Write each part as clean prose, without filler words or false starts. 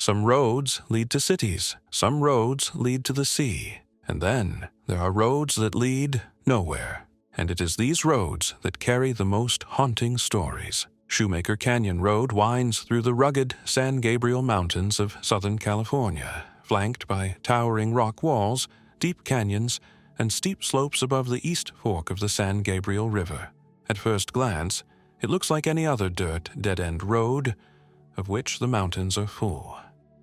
Some roads lead to cities, some roads lead to the sea, and then there are roads that lead nowhere. And it is these roads that carry the most haunting stories. Shoemaker Canyon Road winds through the rugged San Gabriel Mountains of Southern California, flanked by towering rock walls, deep canyons, and steep slopes above the east fork of the San Gabriel River. At first glance, it looks like any other dirt, dead-end road, of which the mountains are full.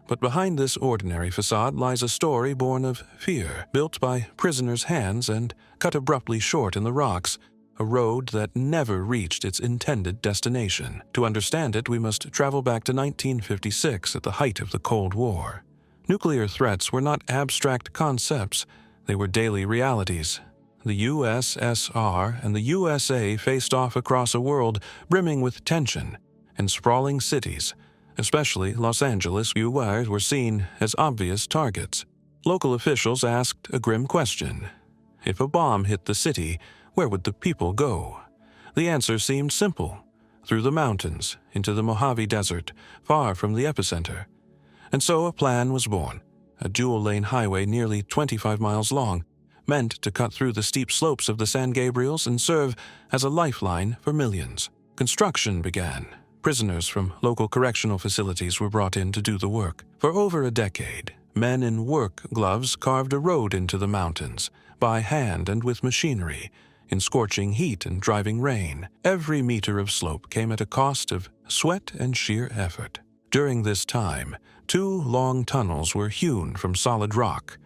But behind this ordinary facade lies a story born of fear, built by prisoners' hands and cut abruptly short in the rocks, a road that never reached its intended destination. To understand it, we must travel back to 1956 at the height of the Cold War. Nuclear threats were not abstract concepts, they were daily realities. The USSR and the USA faced off across a world brimming with tension, and sprawling cities, especially Los Angeles, were seen as obvious targets. Local officials asked a grim question. If a bomb hit the city, where would the people go? The answer seemed simple: through the mountains, into the Mojave Desert, far from the epicenter. And so a plan was born, a dual-lane highway nearly 25 miles long, meant to cut through the steep slopes of the San Gabriels and serve as a lifeline for millions. Construction began. Prisoners from local correctional facilities were brought in to do the work. For over a decade, men in work gloves carved a road into the mountains, by hand and with machinery, in scorching heat and driving rain. Every meter of slope came at a cost of sweat and sheer effort. During this time, 2 long tunnels were hewn from solid rock.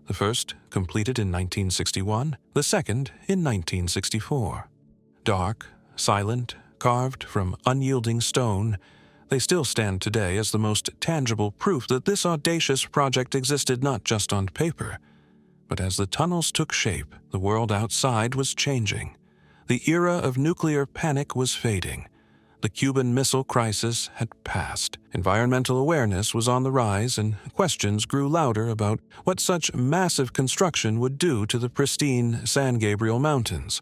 The first completed in 1961, the second in 1964. Dark, silent, carved from unyielding stone, they still stand today as the most tangible proof that this audacious project existed not just on paper, but as the tunnels took shape, the world outside was changing. The era of nuclear panic was fading. The Cuban Missile Crisis had passed. Environmental awareness was on the rise, and questions grew louder about what such massive construction would do to the pristine San Gabriel Mountains.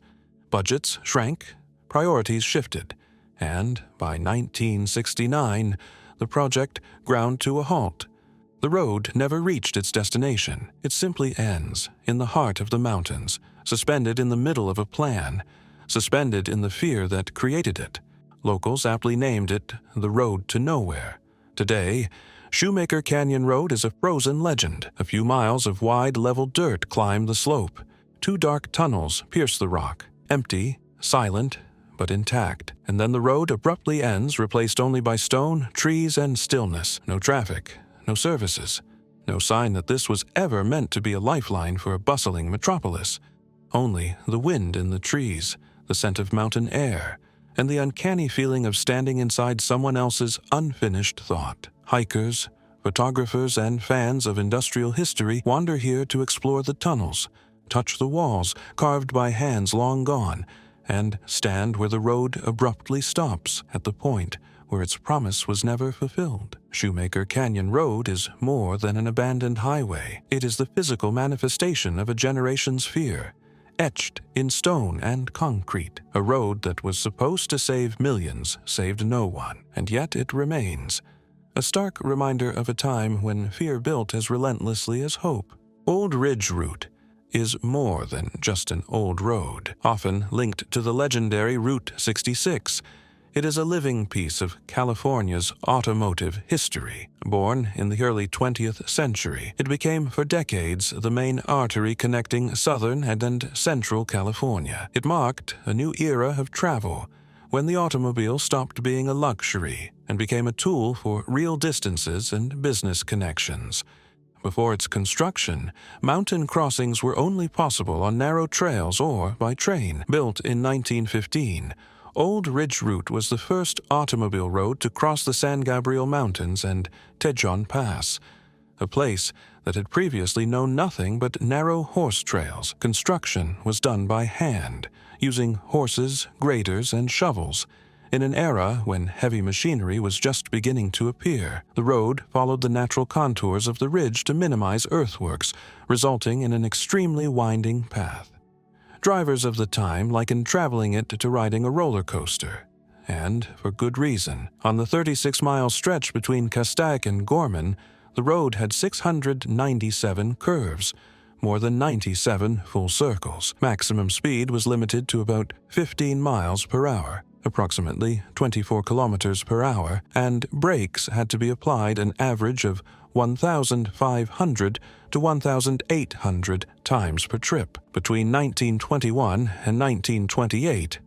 Budgets shrank, priorities shifted, and by 1969, the project ground to a halt. The road never reached its destination. It simply ends in the heart of the mountains, suspended in the middle of a plan, suspended in the fear that created it. Locals aptly named it the Road to Nowhere. Today, Shoemaker Canyon Road is a frozen legend. A few miles of wide, level dirt climb the slope. 2 dark tunnels pierce the rock, empty, silent, but intact. And then the road abruptly ends, replaced only by stone, trees, and stillness. No traffic, no services. No sign that this was ever meant to be a lifeline for a bustling metropolis. Only the wind in the trees, the scent of mountain air, and the uncanny feeling of standing inside someone else's unfinished thought. Hikers, photographers, and fans of industrial history wander here to explore the tunnels, touch the walls carved by hands long gone, and stand where the road abruptly stops at the point where its promise was never fulfilled. Shoemaker Canyon Road is more than an abandoned highway. It is the physical manifestation of a generation's fear, etched in stone and concrete. A road that was supposed to save millions saved no one, and yet it remains, a stark reminder of a time when fear built as relentlessly as hope. Old Ridge Route is more than just an old road, often linked to the legendary Route 66. It is a living piece of California's automotive history. Born in the early 20th century, it became for decades the main artery connecting southern and central California. It marked a new era of travel, when the automobile stopped being a luxury and became a tool for real distances and business connections. Before its construction, mountain crossings were only possible on narrow trails or by train. Built in 1915, Old Ridge Route was the first automobile road to cross the San Gabriel Mountains and Tejon Pass, a place that had previously known nothing but narrow horse trails. Construction was done by hand, using horses, graders, and shovels. In an era when heavy machinery was just beginning to appear, the road followed the natural contours of the ridge to minimize earthworks, resulting in an extremely winding path. Drivers of the time likened traveling it to riding a roller coaster. and for good reason. On the 36-mile stretch between Castaic and Gorman, the road had 697 curves, more than 97 full circles. Maximum speed was limited to about 15 miles per hour, approximately 24 kilometers per hour, and brakes had to be applied an average of 1,500 to 1,800 times per trip. Between 1921 and 1928,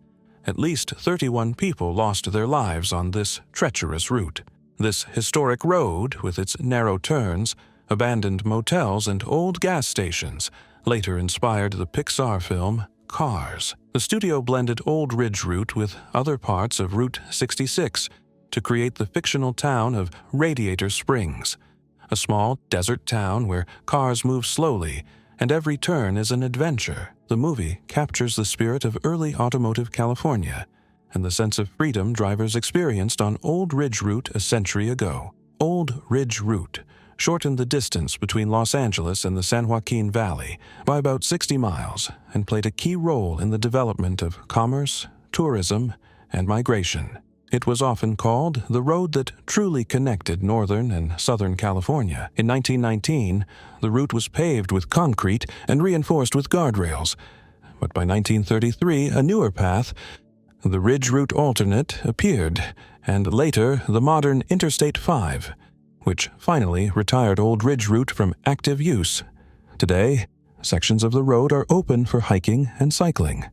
at least 31 people lost their lives on this treacherous route. This historic road, with its narrow turns, abandoned motels, and old gas stations, later inspired the Pixar film Cars. The studio blended Old Ridge Route with other parts of Route 66 to create the fictional town of Radiator Springs, a small desert town where cars move slowly and every turn is an adventure. The movie captures the spirit of early automotive California and the sense of freedom drivers experienced on Old Ridge Route a century ago. Old Ridge Route shortened the distance between Los Angeles and the San Joaquin Valley by about 60 miles and played a key role in the development of commerce, tourism, and migration. It was often called the road that truly connected Northern and Southern California. In 1919, the route was paved with concrete and reinforced with guardrails. But by 1933, a newer path, the Ridge Route Alternate, appeared, and later the modern Interstate 5, which finally retired Old Ridge Route from active use. Today, sections of the road are open for hiking and cycling.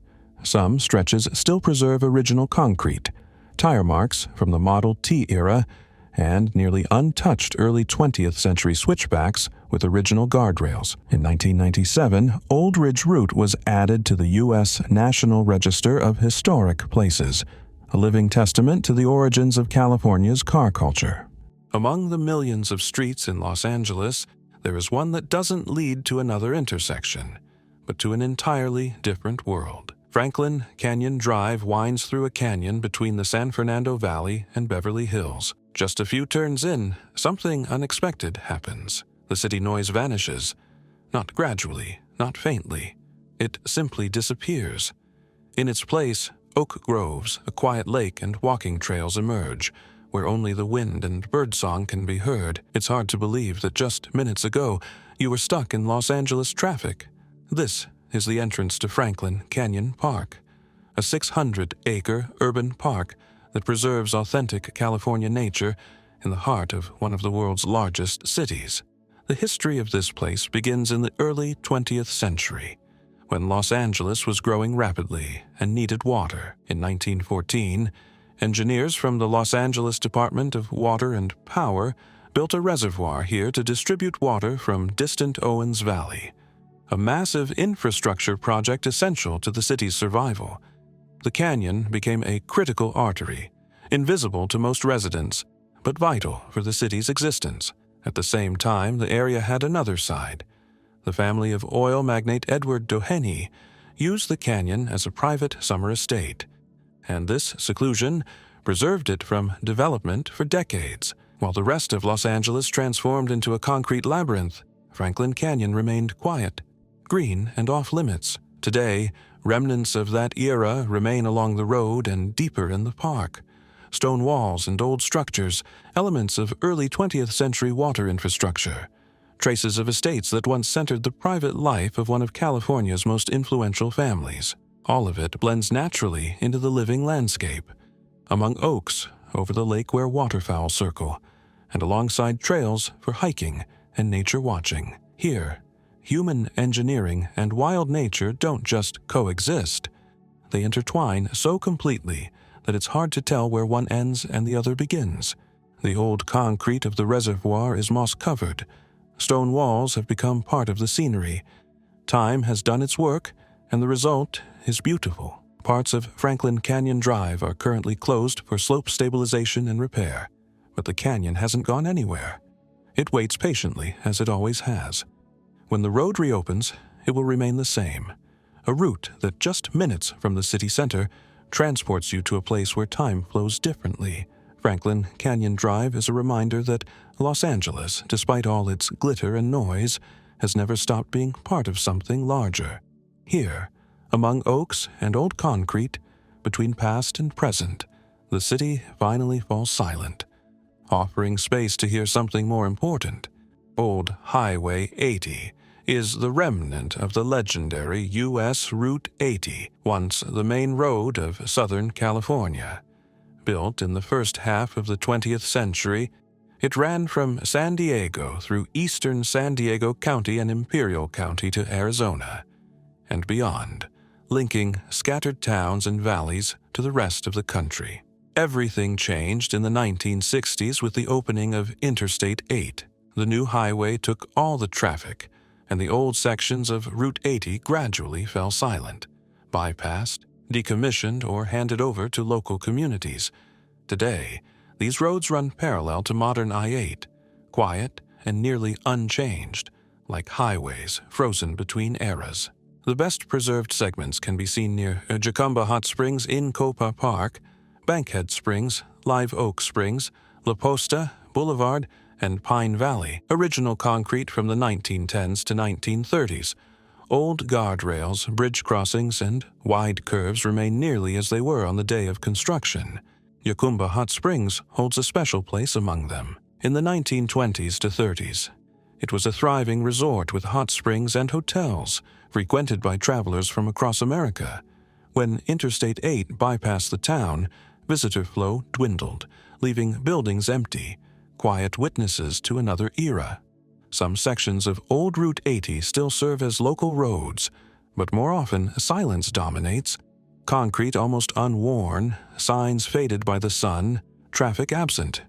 Some stretches still preserve original concrete, tire marks from the Model T era, and nearly untouched early 20th century switchbacks with original guardrails. In 1997, Old Ridge Route was added to the U.S. National Register of Historic Places, a living testament to the origins of California's car culture. Among the millions of streets in Los Angeles, there is one that doesn't lead to another intersection, but to an entirely different world. Franklin Canyon Drive winds through a canyon between the San Fernando Valley and Beverly Hills. Just a few turns in, something unexpected happens. The city noise vanishes. Not gradually, not faintly. It simply disappears. In its place, oak groves, a quiet lake, and walking trails emerge, where only the wind and birdsong can be heard. It's hard to believe that just minutes ago you were stuck in Los Angeles traffic. This is the entrance to Franklin Canyon Park, a 600-acre urban park that preserves authentic California nature in the heart of one of the world's largest cities. The history of this place begins in the early 20th century, when Los Angeles was growing rapidly and needed water. In 1914, engineers from the Los Angeles Department of Water and Power built a reservoir here to distribute water from distant Owens Valley, a massive infrastructure project essential to the city's survival. The canyon became a critical artery, invisible to most residents, but vital for the city's existence. At the same time, the area had another side. The family of oil magnate Edward Doheny used the canyon as a private summer estate, and this seclusion preserved it from development for decades. While the rest of Los Angeles transformed into a concrete labyrinth, Franklin Canyon remained quiet, green, and off-limits. Today, remnants of that era remain along the road and deeper in the park. Stone walls and old structures, elements of early 20th century water infrastructure, traces of estates that once centered the private life of one of California's most influential families. All of it blends naturally into the living landscape, among oaks over the lake where waterfowl circle, and alongside trails for hiking and nature watching. Here, human engineering and wild nature don't just coexist. They intertwine so completely that it's hard to tell where one ends and the other begins. The old concrete of the reservoir is moss-covered. Stone walls have become part of the scenery. Time has done its work, and the result is beautiful. Parts of Franklin Canyon Drive are currently closed for slope stabilization and repair, but the canyon hasn't gone anywhere. It waits patiently, as it always has. When the road reopens, it will remain the same, a route that just minutes from the city center transports you to a place where time flows differently. Franklin Canyon Drive is a reminder that Los Angeles, despite all its glitter and noise, has never stopped being part of something larger. Here, among oaks and old concrete, between past and present, the city finally falls silent, offering space to hear something more important. Old Highway 80 is the remnant of the legendary U.S. Route 80, once the main road of Southern California. Built in the first half of the 20th century, it ran from San Diego through eastern San Diego County and Imperial County to Arizona, and beyond, linking scattered towns and valleys to the rest of the country. Everything changed in the 1960s with the opening of Interstate 8. The new highway took all the traffic, and the old sections of Route 80 gradually fell silent, bypassed, decommissioned, or handed over to local communities. Today, these roads run parallel to modern I-8, quiet and nearly unchanged, like highways frozen between eras. The best preserved segments can be seen near Jacumba Hot Springs in Copa Park, Bankhead Springs, Live Oak Springs, La Posta, Boulevard, and Pine Valley, original concrete from the 1910s to 1930s. Old guardrails, bridge crossings, and wide curves remain nearly as they were on the day of construction. Jacumba Hot Springs holds a special place among them. In the 1920s to 30s, it was a thriving resort with hot springs and hotels, frequented by travelers from across America. When Interstate 8 bypassed the town, visitor flow dwindled, leaving buildings empty, quiet witnesses to another era. Some sections of old Route 80 still serve as local roads, but more often silence dominates. Concrete almost unworn, signs faded by the sun, traffic absent.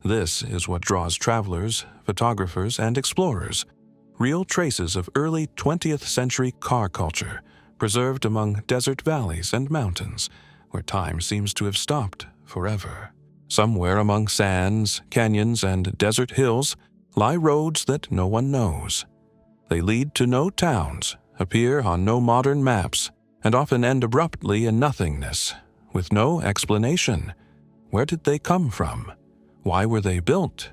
This is what draws travelers, photographers, and explorers. Real traces of early 20th century car culture, preserved among desert valleys and mountains, where time seems to have stopped forever. Somewhere among sands, canyons, and desert hills lie roads that no one knows. They lead to no towns, appear on no modern maps, and often end abruptly in nothingness, with no explanation. Where did they come from? Why were they built?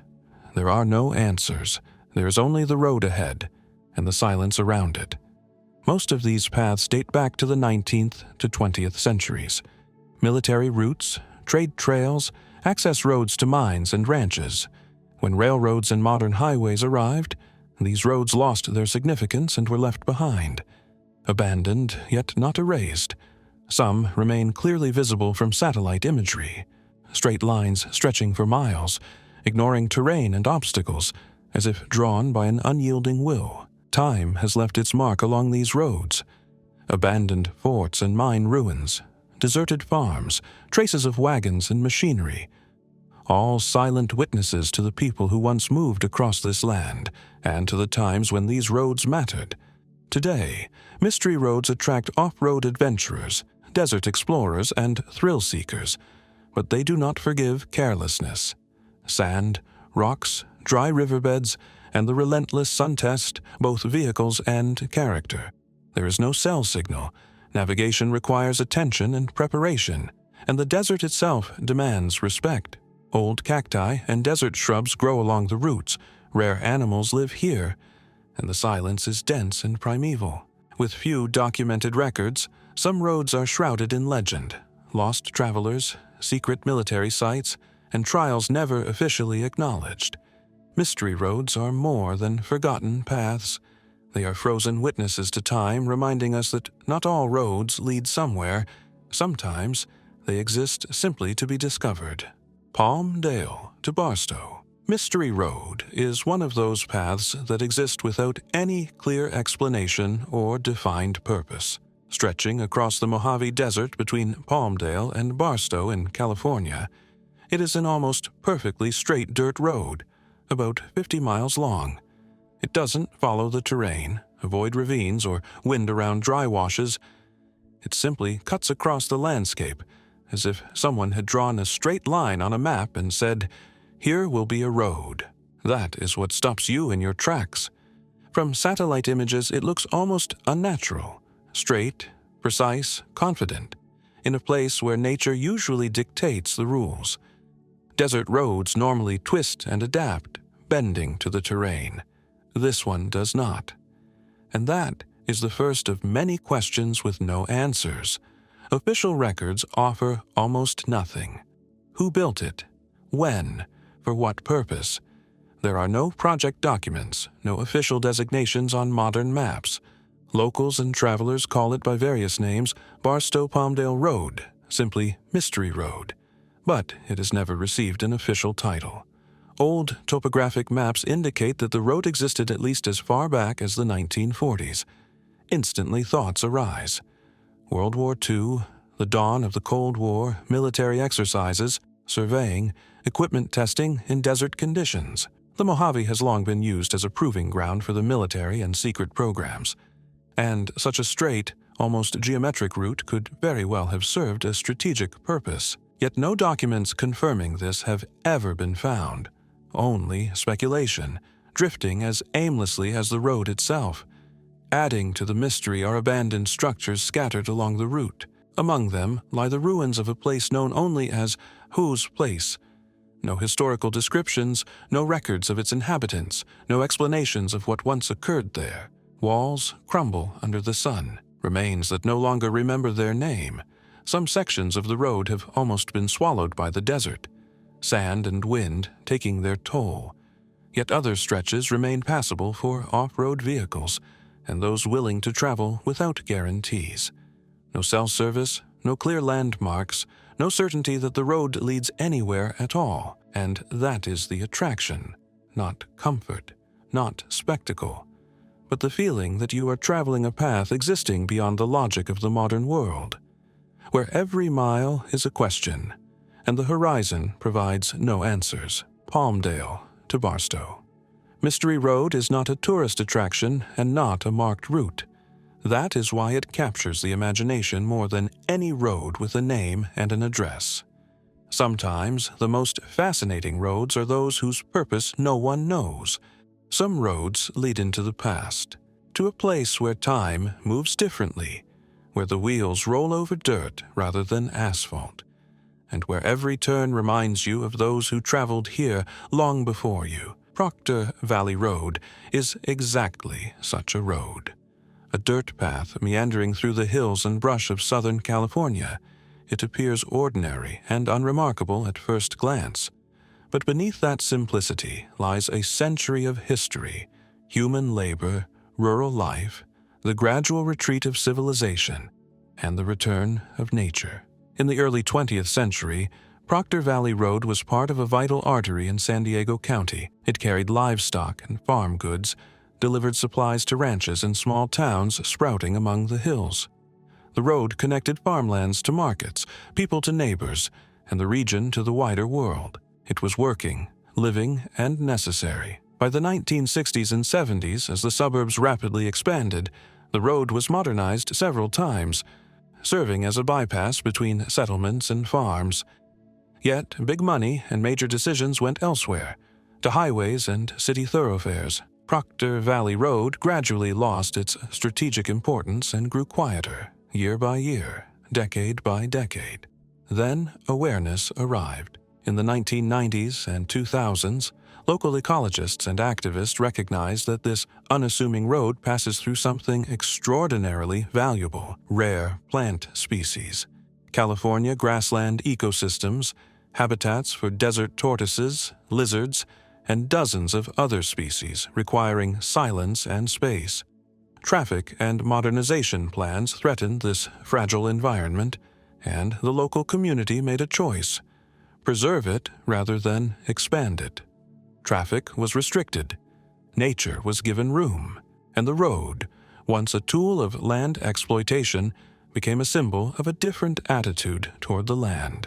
There are no answers. There is only the road ahead, and the silence around it. Most of these paths date back to the 19th to 20th centuries. Military routes, trade trails, access roads to mines and ranches. When railroads and modern highways arrived, these roads lost their significance and were left behind. Abandoned, yet not erased. Some remain clearly visible from satellite imagery, straight lines stretching for miles, ignoring terrain and obstacles, as if drawn by an unyielding will. Time has left its mark along these roads. Abandoned forts and mine ruins, deserted farms, traces of wagons and machinery, all silent witnesses to the people who once moved across this land and to the times when these roads mattered. Today, mystery roads attract off-road adventurers, desert explorers, and thrill-seekers, but they do not forgive carelessness. Sand, rocks, dry riverbeds, and the relentless sun test both vehicles and character. There is no cell signal. Navigation requires attention and preparation, and the desert itself demands respect. Old cacti and desert shrubs grow along the routes. Rare animals live here, and the silence is dense and primeval. With few documented records, some roads are shrouded in legend. Lost travelers, secret military sites, and trials never officially acknowledged. Mystery roads are more than forgotten paths. They are frozen witnesses to time, reminding us that not all roads lead somewhere. Sometimes they exist simply to be discovered. Palmdale to Barstow. Mystery Road is one of those paths that exist without any clear explanation or defined purpose. Stretching across the Mojave Desert between Palmdale and Barstow in California, it is an almost perfectly straight dirt road, about 50 miles long. It doesn't follow the terrain, avoid ravines, or wind around dry washes. It simply cuts across the landscape, as if someone had drawn a straight line on a map and said, "Here will be a road." That is what stops you in your tracks. From satellite images, it looks almost unnatural, straight, precise, confident, in a place where nature usually dictates the rules. Desert roads normally twist and adapt, bending to the terrain. This one does not. And that is the first of many questions with no answers. Official records offer almost nothing. Who built it? When? For what purpose? There are no project documents, no official designations on modern maps. Locals and travelers call it by various names: Barstow-Palmdale Road, simply Mystery Road. But it has never received an official title. Old topographic maps indicate that the road existed at least as far back as the 1940s. Instantly thoughts arise. World War II, the dawn of the Cold War, military exercises, surveying, equipment testing in desert conditions. The Mojave has long been used as a proving ground for the military and secret programs. And such a straight, almost geometric route could very well have served a strategic purpose. Yet no documents confirming this have ever been found. Only speculation, drifting as aimlessly as the road itself. Adding to the mystery are abandoned structures scattered along the route. Among them lie the ruins of a place known only as Whose Place. No historical descriptions, no records of its inhabitants, no explanations of what once occurred there. Walls crumble under the sun, remains that no longer remember their name. Some sections of the road have almost been swallowed by the desert, sand and wind taking their toll. Yet other stretches remain passable for off-road vehicles and those willing to travel without guarantees. No cell service, no clear landmarks, no certainty that the road leads anywhere at all, and that is the attraction, not comfort, not spectacle, but the feeling that you are traveling a path existing beyond the logic of the modern world, where every mile is a question, and the horizon provides no answers. Palmdale to Barstow. Mystery Road is not a tourist attraction and not a marked route. That is why it captures the imagination more than any road with a name and an address. Sometimes the most fascinating roads are those whose purpose no one knows. Some roads lead into the past, to a place where time moves differently, where the wheels roll over dirt rather than asphalt, and where every turn reminds you of those who traveled here long before you. Proctor Valley Road is exactly such a road. A dirt path meandering through the hills and brush of Southern California. It appears ordinary and unremarkable at first glance. But beneath that simplicity lies a century of history, human labor, rural life, the gradual retreat of civilization, and the return of nature. In the early 20th century, Proctor Valley Road was part of a vital artery in San Diego County. It carried livestock and farm goods, delivered supplies to ranches and small towns sprouting among the hills. The road connected farmlands to markets, people to neighbors, and the region to the wider world. It was working, living, and necessary. By the 1960s and 70s, as the suburbs rapidly expanded, the road was modernized several times, serving as a bypass between settlements and farms. Yet big money and major decisions went elsewhere, to highways and city thoroughfares. Proctor Valley Road gradually lost its strategic importance and grew quieter, year by year, decade by decade. Then awareness arrived. In the 1990s and 2000s, local ecologists and activists recognized that this unassuming road passes through something extraordinarily valuable: rare plant species, California grassland ecosystems, habitats for desert tortoises, lizards, and dozens of other species requiring silence and space. Traffic and modernization plans threatened this fragile environment, and the local community made a choice: preserve it rather than expand it. Traffic was restricted, nature was given room, and the road, once a tool of land exploitation, became a symbol of a different attitude toward the land.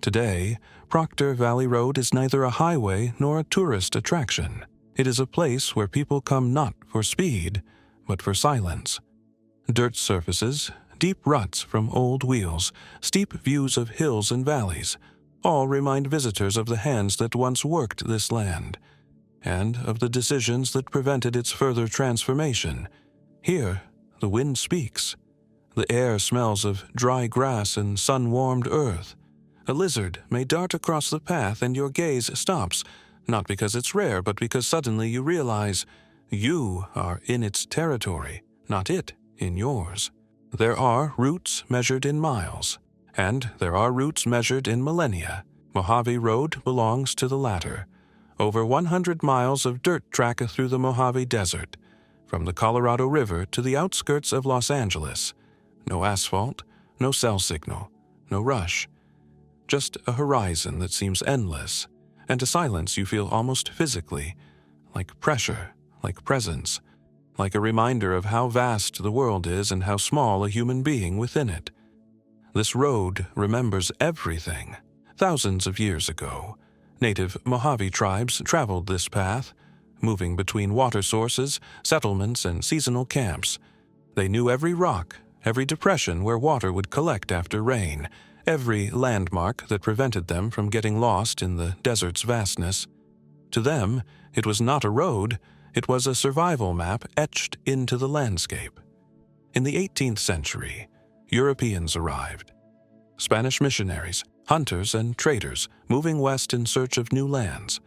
Today, Proctor Valley Road is neither a highway nor a tourist attraction. It is a place where people come not for speed, but for silence. Dirt surfaces, deep ruts from old wheels, steep views of hills and valleys, all remind visitors of the hands that once worked this land, and of the decisions that prevented its further transformation. Here, the wind speaks. The air smells of dry grass and sun-warmed earth. A lizard may dart across the path and your gaze stops, not because it's rare, but because suddenly you realize you are in its territory, not it in yours. There are routes measured in miles, and there are routes measured in millennia, Mojave Road belongs to the latter. Over 100 miles of dirt track through the Mojave Desert, from the Colorado River to the outskirts of Los Angeles. No asphalt, no cell signal, no rush. Just a horizon that seems endless, and a silence you feel almost physically, like pressure, like presence, like a reminder of how vast the world is and how small a human being within it. This road remembers everything. Thousands of years ago, native Mojave tribes traveled this path, moving between water sources, settlements, and seasonal camps. They knew every rock, every depression where water would collect after rain, every landmark that prevented them from getting lost in the desert's vastness. To them, it was not a road, it was a survival map etched into the landscape. In the 18th century, Europeans arrived. Spanish missionaries, hunters, and traders moving west in search of new lands.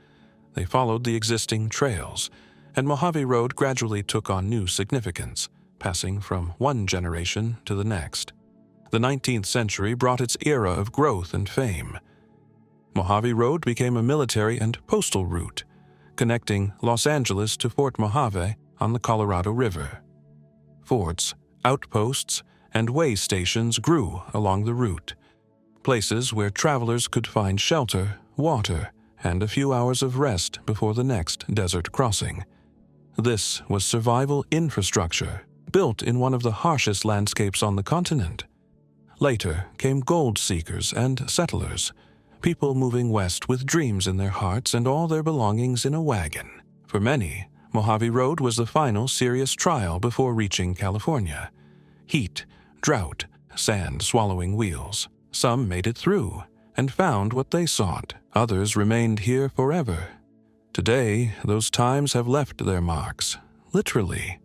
They followed the existing trails, and Mojave Road gradually took on new significance, passing from one generation to the next. The 19th century brought its era of growth and fame. Mojave Road became a military and postal route, connecting Los Angeles to Fort Mojave on the Colorado River. Forts, outposts, and way stations grew along the route, places where travelers could find shelter, water, and a few hours of rest before the next desert crossing. This was survival infrastructure, built in one of the harshest landscapes on the continent. Later came gold seekers and settlers, people moving west with dreams in their hearts and all their belongings in a wagon. For many, Mojave Road was the final serious trial before reaching California. Heat, drought, sand swallowing wheels. Some made it through and found what they sought. Others remained here forever. Today, those times have left their marks, literally.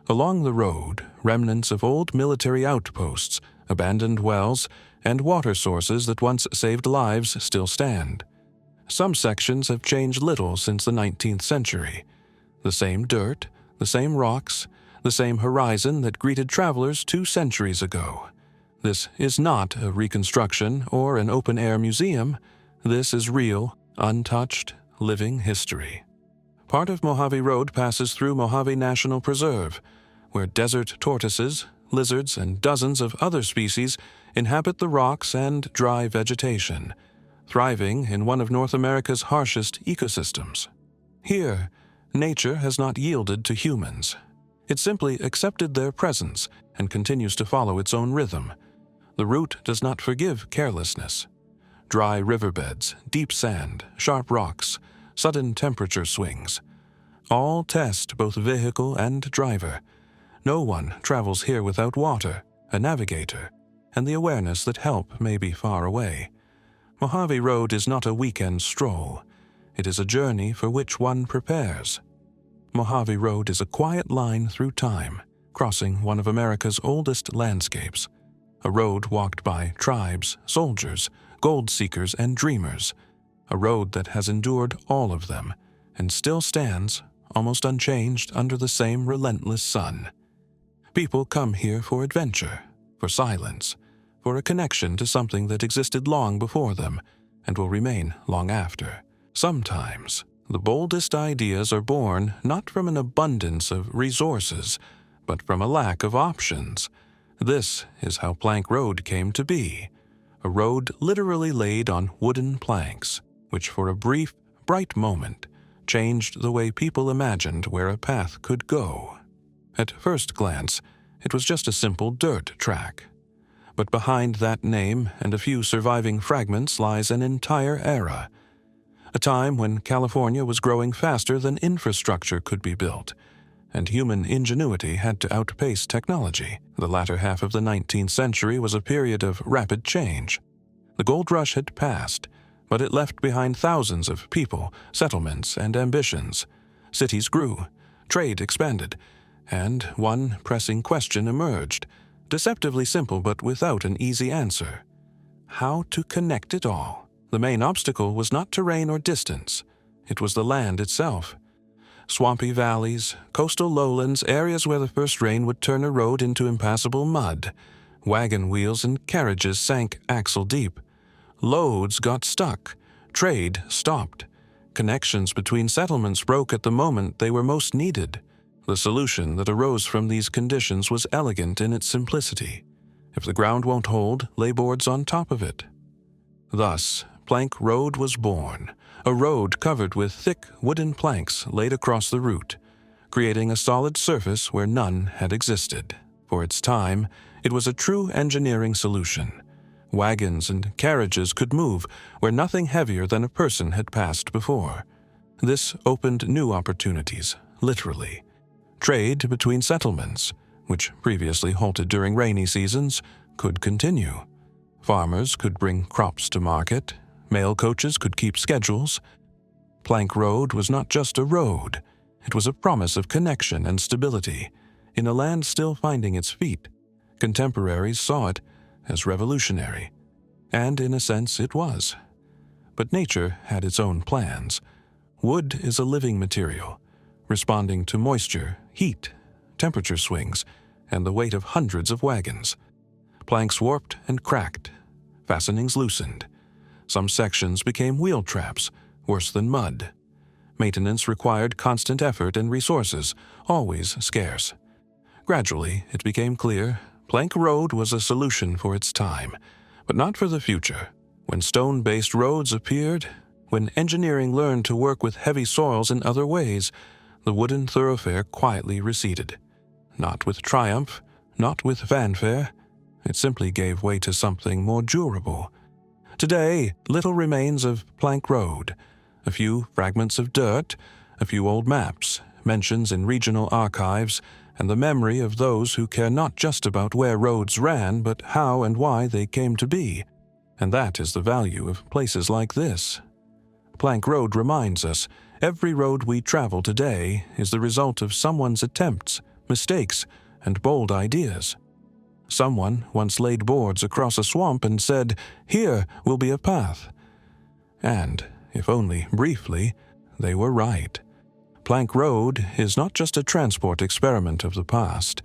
Along the road, remnants of old military outposts, abandoned wells, and water sources that once saved lives still stand. Some sections have changed little since the 19th century. The same dirt, the same rocks, the same horizon that greeted travelers 2 centuries ago. This is not a reconstruction or an open-air museum. This is real, untouched, living history. Part of Mojave Road passes through Mojave National Preserve, where desert tortoises, lizards, and dozens of other species inhabit the rocks and dry vegetation, thriving in one of North America's harshest ecosystems. Here, nature has not yielded to humans. It simply accepted their presence and continues to follow its own rhythm. The route does not forgive carelessness. Dry riverbeds, deep sand, sharp rocks, sudden temperature swings. All test both vehicle and driver. No one travels here without water, a navigator, and the awareness that help may be far away. Mojave Road is not a weekend stroll. It is a journey for which one prepares. Mojave Road is a quiet line through time, crossing one of America's oldest landscapes. A road walked by tribes, soldiers, gold seekers, and dreamers. A road that has endured all of them and still stands, almost unchanged, under the same relentless sun. People come here for adventure, for silence, for a connection to something that existed long before them and will remain long after. Sometimes, the boldest ideas are born not from an abundance of resources, but from a lack of options. This is how Plank Road came to be, a road literally laid on wooden planks, which for a brief, bright moment changed the way people imagined where a path could go. At first glance, it was just a simple dirt track. But behind that name and a few surviving fragments lies an entire era, a time when California was growing faster than infrastructure could be built, and human ingenuity had to outpace technology. The latter half of the 19th century was a period of rapid change. The gold rush had passed, but it left behind thousands of people, settlements, and ambitions. Cities grew, trade expanded, and one pressing question emerged, deceptively simple but without an easy answer. How to connect it all? The main obstacle was not terrain or distance. It was the land itself. Swampy valleys, coastal lowlands, areas where the first rain would turn a road into impassable mud. Wagon wheels and carriages sank axle deep. Loads got stuck. Trade stopped. Connections between settlements broke at the moment they were most needed. The solution that arose from these conditions was elegant in its simplicity. If the ground won't hold, lay boards on top of it. Thus, Plank Road was born, a road covered with thick wooden planks laid across the route, creating a solid surface where none had existed. For its time, it was a true engineering solution. Wagons and carriages could move where nothing heavier than a person had passed before. This opened new opportunities, literally. Trade between settlements, which previously halted during rainy seasons, could continue. Farmers could bring crops to market. Mail coaches could keep schedules. Plank Road was not just a road. It was a promise of connection and stability. In a land still finding its feet, contemporaries saw it as revolutionary. And in a sense it was. But nature had its own plans. Wood is a living material, responding to moisture, heat, temperature swings, and the weight of hundreds of wagons. Planks warped and cracked. Fastenings loosened. Some sections became wheel traps, worse than mud. Maintenance required constant effort and resources, always scarce. Gradually, it became clear Plank Road was a solution for its time, but not for the future. When stone-based roads appeared, when engineering learned to work with heavy soils in other ways, the wooden thoroughfare quietly receded. Not with triumph, not with fanfare. It simply gave way to something more durable. Today, little remains of Plank Road. A few fragments of dirt, a few old maps, mentions in regional archives, and the memory of those who care not just about where roads ran, but how and why they came to be. And that is the value of places like this. Plank Road reminds us, every road we travel today is the result of someone's attempts, mistakes, and bold ideas. Someone once laid boards across a swamp and said, "Here will be a path." And, if only briefly, they were right. Plank Road is not just a transport experiment of the past.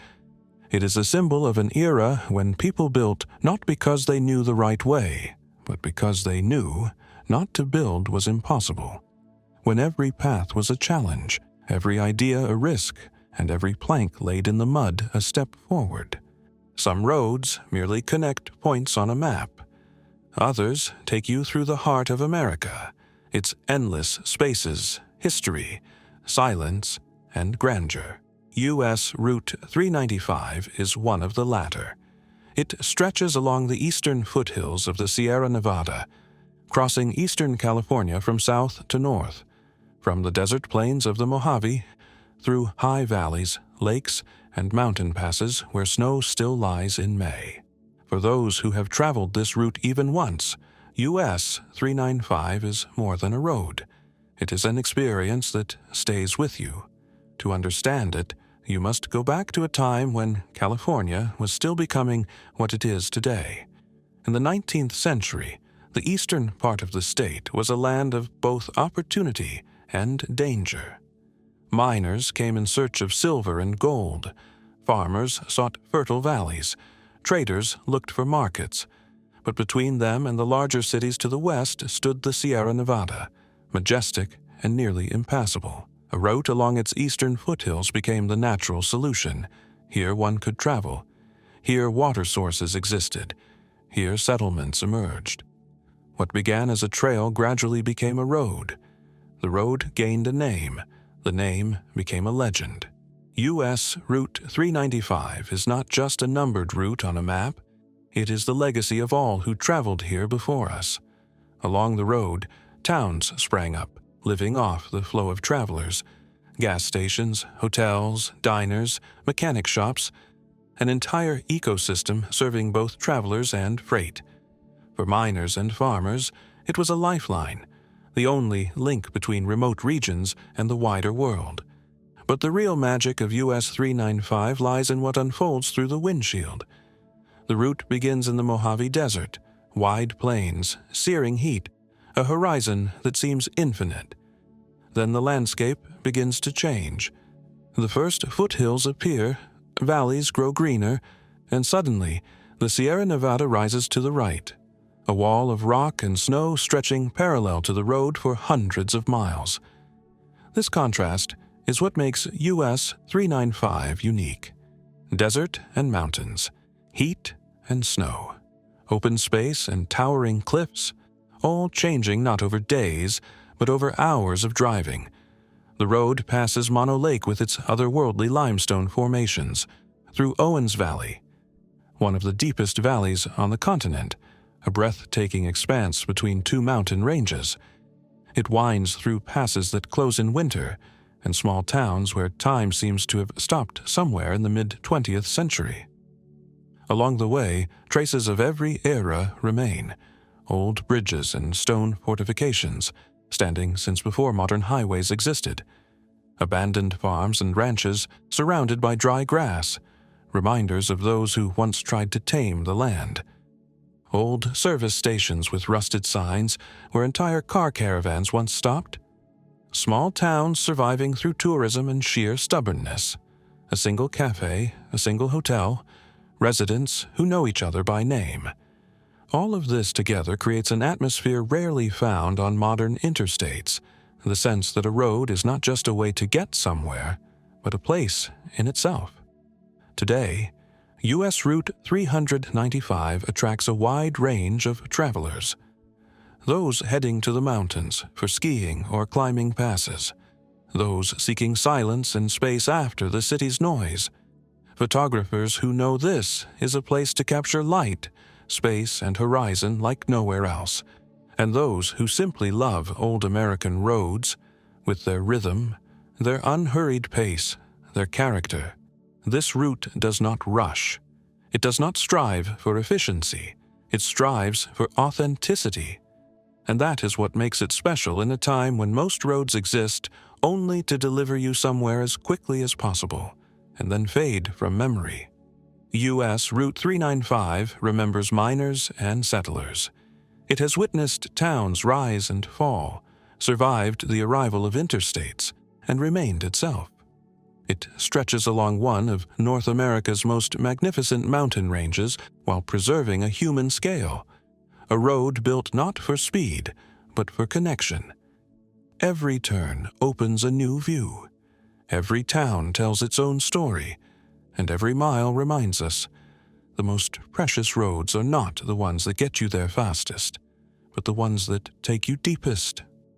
It is a symbol of an era when people built not because they knew the right way, but because they knew not to build was impossible. When every path was a challenge, every idea a risk, and every plank laid in the mud a step forward. Some roads merely connect points on a map. Others take you through the heart of America, its endless spaces, history, silence, and grandeur. U.S. Route 395 is one of the latter. It stretches along the eastern foothills of the Sierra Nevada, crossing eastern California from south to north, from the desert plains of the Mojave, through high valleys, lakes, and mountain passes where snow still lies in May. For those who have traveled this route even once, US 395 is more than a road. It is an experience that stays with you. To understand it, you must go back to a time when California was still becoming what it is today. In the 19th century, the eastern part of the state was a land of both opportunity and danger. Miners came in search of silver and gold. Farmers sought fertile valleys. Traders looked for markets. But between them and the larger cities to the west stood the Sierra Nevada, majestic and nearly impassable. A route along its eastern foothills became the natural solution. Here one could travel. Here water sources existed. Here settlements emerged. What began as a trail gradually became a road. The road gained a name. The name became a legend. U.S. Route 395 is not just a numbered route on a map. It is the legacy of all who traveled here before us. Along the road, towns sprang up, living off the flow of travelers. Gas stations, hotels, diners, mechanic shops, an entire ecosystem serving both travelers and freight. For miners and farmers, it was a lifeline, the only link between remote regions and the wider world. But the real magic of US 395 lies in what unfolds through the windshield. The route begins in the Mojave Desert, wide plains, searing heat, a horizon that seems infinite. Then the landscape begins to change. The first foothills appear, valleys grow greener, and suddenly the Sierra Nevada rises to the right. a wall of rock and snow stretching parallel to the road for hundreds of miles. This contrast is what makes US 395 unique. Desert and mountains, heat and snow, open space and towering cliffs, all changing not over days, but over hours of driving. The road passes Mono Lake with its otherworldly limestone formations, through Owens Valley, one of the deepest valleys on the continent, a breathtaking expanse between two mountain ranges. It winds through passes that close in winter, and small towns where time seems to have stopped somewhere in the mid-20th century. Along the way, traces of every era remain, old bridges and stone fortifications, standing since before modern highways existed, abandoned farms and ranches surrounded by dry grass, reminders of those who once tried to tame the land. Old service stations with rusted signs where entire car caravans once stopped. Small towns surviving through tourism and sheer stubbornness. A single cafe, a single hotel, residents who know each other by name. All of this together creates an atmosphere rarely found on modern interstates, the sense that a road is not just a way to get somewhere, but a place in itself. Today, U.S. Route 395 attracts a wide range of travelers. Those heading to the mountains for skiing or climbing passes. Those seeking silence and space after the city's noise. Photographers who know this is a place to capture light, space, and horizon like nowhere else. And those who simply love old American roads, with their rhythm, their unhurried pace, their character. This route does not rush. It does not strive for efficiency. It strives for authenticity. And that is what makes it special in a time when most roads exist only to deliver you somewhere as quickly as possible, and then fade from memory. U.S. Route 395 remembers miners and settlers. It has witnessed towns rise and fall, survived the arrival of interstates, and remained itself. It stretches along one of North America's most magnificent mountain ranges while preserving a human scale. A road built not for speed, but for connection. Every turn opens a new view. Every town tells its own story, and every mile reminds us the most precious roads are not the ones that get you there fastest, but the ones that take you deepest.